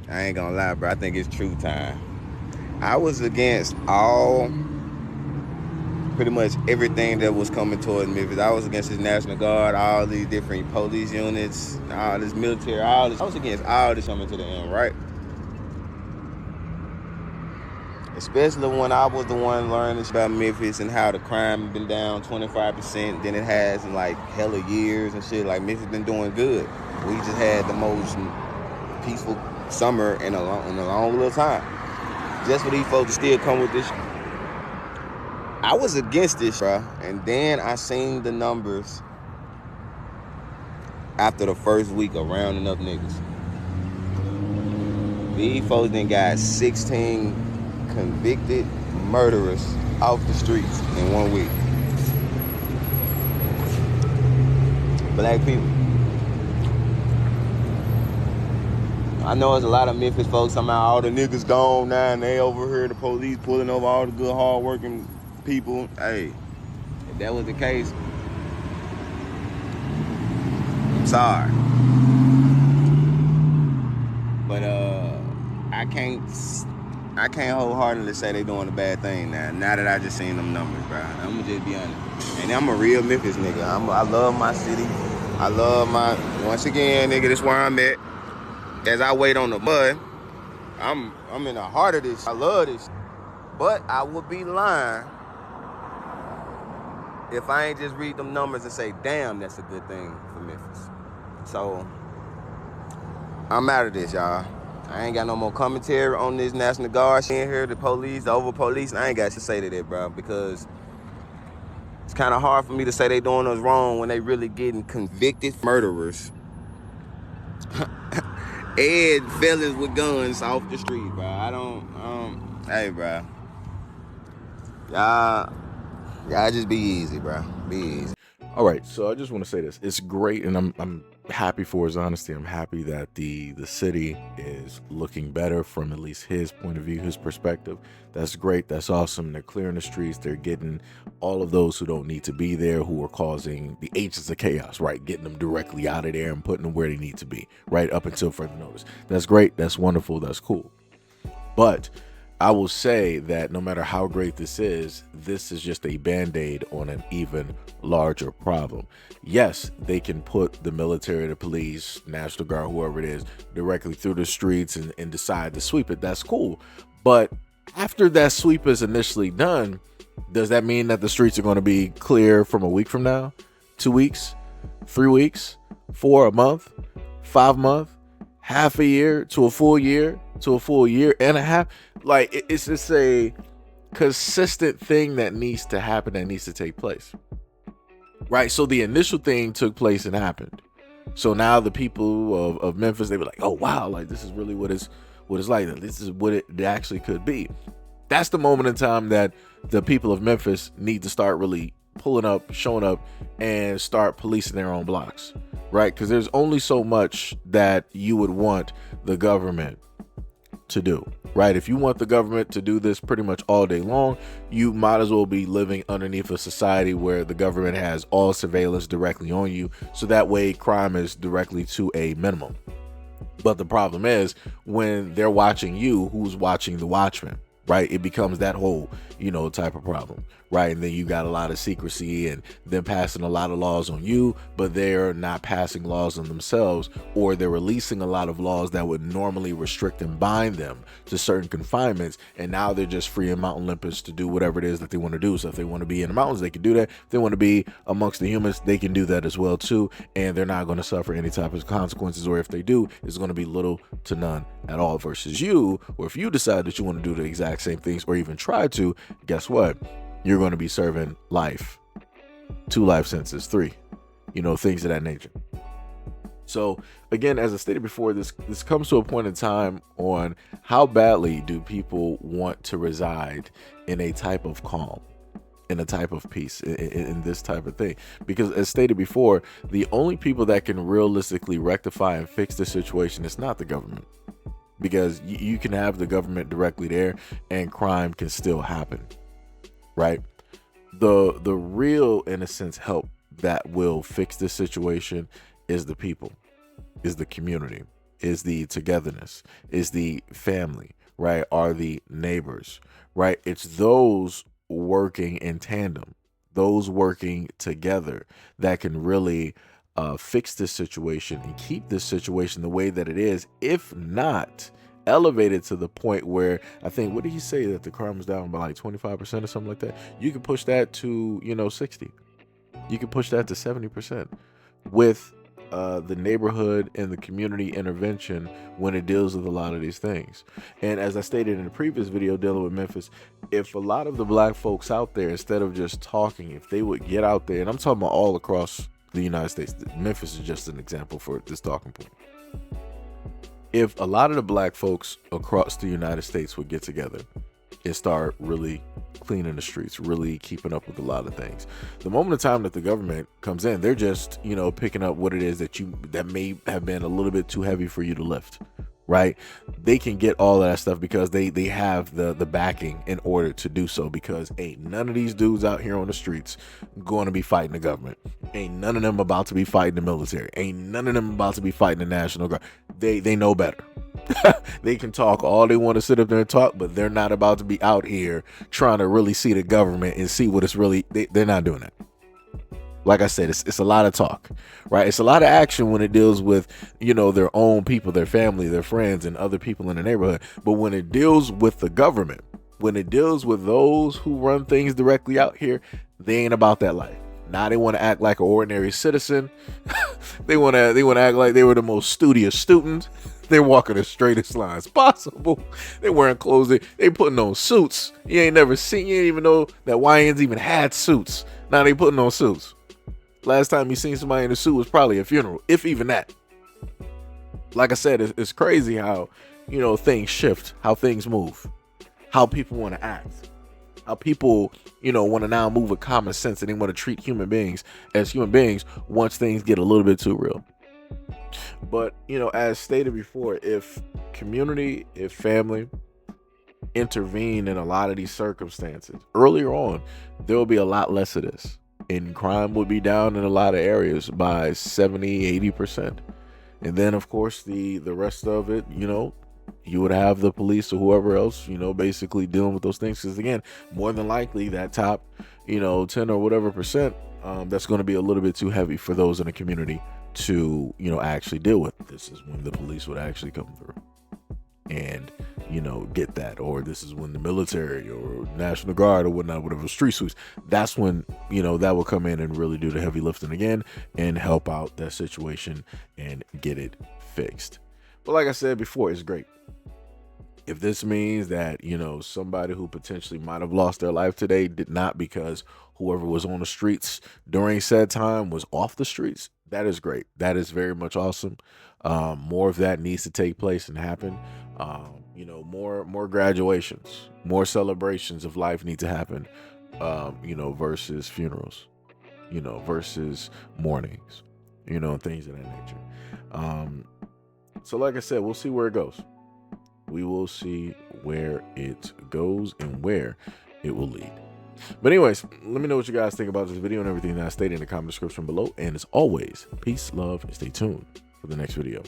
I ain't gonna lie, bro. I think it's true time. I was against pretty much everything that was coming towards Memphis. I was against his National Guard, all these different police units, all this military, all this. I was against all this coming to the end, right? Especially when I was the one learning about Memphis and how the crime been down 25% than it has in like hella years and shit. Like Memphis been doing good. We just had the most peaceful summer in a long little time. Just for these folks to still come with this. I was against this, bro. And then I seen the numbers after the first week of rounding up niggas. These folks then got 16 convicted murderers off the streets in 1 week. Black people. I know there's a lot of Memphis folks talking about all the niggas gone now and they over here, the police pulling over all the good, hard-working people. Hey, if that was the case, I'm sorry. But I can't wholeheartedly say they doing a bad thing now. Now that I just seen them numbers, bro. I'm gonna just be honest. And I'm a real Memphis nigga. I love my city. I love once again, nigga, this where I'm at. As I wait on the mud, I'm in the heart of this. I love this. But I would be lying if I ain't just read them numbers and say, damn, that's a good thing for Memphis. So, I'm out of this, y'all. I ain't got no more commentary on this National Guard in here, the police, the over police. I ain't got to say to that, bro, because it's kind of hard for me to say they doing us wrong when they really getting convicted murderers and fellas with guns off the street, bro. Hey, bro. Y'all just be easy, bro. Be easy. All right, so I just want to say this. It's great, and I'm happy for his honesty. I'm happy that the city is looking better from at least his point of view, his perspective. That's great. That's awesome. They're clearing the streets. They're getting all of those who don't need to be there, who are causing the agents of chaos, right? Getting them directly out of there and putting them where they need to be, right? Up until further notice. That's great. That's wonderful. That's cool. But I will say that no matter how great this is just a band-aid on an even larger problem. Yes, they can put the military, the police, National Guard, whoever it is, directly through the streets and decide to sweep it. That's cool. But after that sweep is initially done, does that mean that the streets are going to be clear from a week from now? 2 weeks? 3 weeks? 4 a month? 5 months? Half a year to a full year to a full year and a half? Like, it's just a consistent thing that needs to happen, that needs to take place, right? So the initial thing took place and happened. So now the people of Memphis, they were like, oh wow, like this is really what it's like. This is what it actually could be. That's the moment in time that the people of Memphis need to start really pulling up, showing up, and start policing their own blocks, right? Because there's only so much that you would want the government to do, right? If you want the government to do this pretty much all day long, you might as well be living underneath a society where the government has all surveillance directly on you, so that way crime is directly to a minimum. But the problem is when they're watching you, who's watching the watchman, right? It becomes that whole, type of problem, right? And then you got a lot of secrecy and them passing a lot of laws on you, but they're not passing laws on themselves, or they're releasing a lot of laws that would normally restrict and bind them to certain confinements. And now they're just free in Mount Olympus to do whatever it is that they want to do. So if they want to be in the mountains, they can do that. If they want to be amongst the humans, they can do that as well too. And they're not going to suffer any type of consequences, or if they do, it's going to be little to none at all. Versus you, or if you decide that you want to do the exact same things or even try to, guess what? You're going to be serving life, 2 life sentences, 3, things of that nature. So again, as I stated before, this comes to a point in time on how badly do people want to reside in a type of calm, in a type of peace, in this type of thing. Because as stated before, the only people that can realistically rectify and fix the situation is not the government. Because you can have the government directly there and crime can still happen, right? The real, in a sense, help that will fix this situation is the people, is the community. is the togetherness, is the family, right? Are the neighbors, right? It's those working in tandem, those working together that can really fix this situation and keep this situation the way that it is, if not elevated to the point where, I think, what did he say, that the crime was down by like 25% or something like that? You could push that to, 60. You could push that to 70% with the neighborhood and the community intervention when it deals with a lot of these things. And as I stated in the previous video dealing with Memphis, if a lot of the black folks out there, instead of just talking, if they would get out there, and I'm talking about all across the United States, Memphis is just an example for this talking point. If a lot of the black folks across the United States would get together and start really cleaning the streets, really keeping up with a lot of things, the moment of time that the government comes in, they're just, picking up what it is that may have been a little bit too heavy for you to lift, right? They can get all of that stuff because they have the backing in order to do so, because ain't none of these dudes out here on the streets going to be fighting the government. Ain't none of them about to be fighting the military. Ain't none of them about to be fighting the National Guard. They know better. They can talk all they want to sit up there and talk, but they're not about to be out here trying to really see the government and see what it's really, they're not doing that. Like I said, it's a lot of talk, right? It's a lot of action when it deals with, their own people, their family, their friends, and other people in the neighborhood. But when it deals with the government, when it deals with those who run things directly out here, they ain't about that life. Now they want to act like an ordinary citizen. They want to act like they were the most studious student. They're walking the straightest lines possible. They wearing clothes. They putting on suits. You ain't even know that YNs even had suits. Now they putting on suits. Last time you seen somebody in a suit was probably a funeral, if even that. Like I said, it's crazy how, things shift, how things move, how people want to act, how people, want to now move with common sense, and they want to treat human beings as human beings once things get a little bit too real. But, as stated before, if community, if family intervene in a lot of these circumstances earlier on, there will be a lot less of this. And crime would be down in a lot of areas by 70-80%. And then, of course, the rest of it, you would have the police or whoever else, basically dealing with those things. Because, again, more than likely that top, 10 or whatever percent, that's going to be a little bit too heavy for those in the community to, actually deal with. This is when the police would actually come through and, get that. Or this is when the military or National Guard or whatnot, whatever, street sweeps, that's when, that will come in and really do the heavy lifting again and help out that situation and get it fixed. But like I said before, it's great. If this means that, somebody who potentially might have lost their life today did not, because whoever was on the streets during said time was off the streets, that is great. That is very much awesome. More of that needs to take place and happen. More graduations, more celebrations of life need to happen, versus funerals, versus mournings, things of that nature. So like I said, we'll see where it goes. We will see where it goes and where it will lead. But anyways, let me know what you guys think about this video and everything that I stated in the comment description below. And as always, peace, love, and stay tuned for the next video.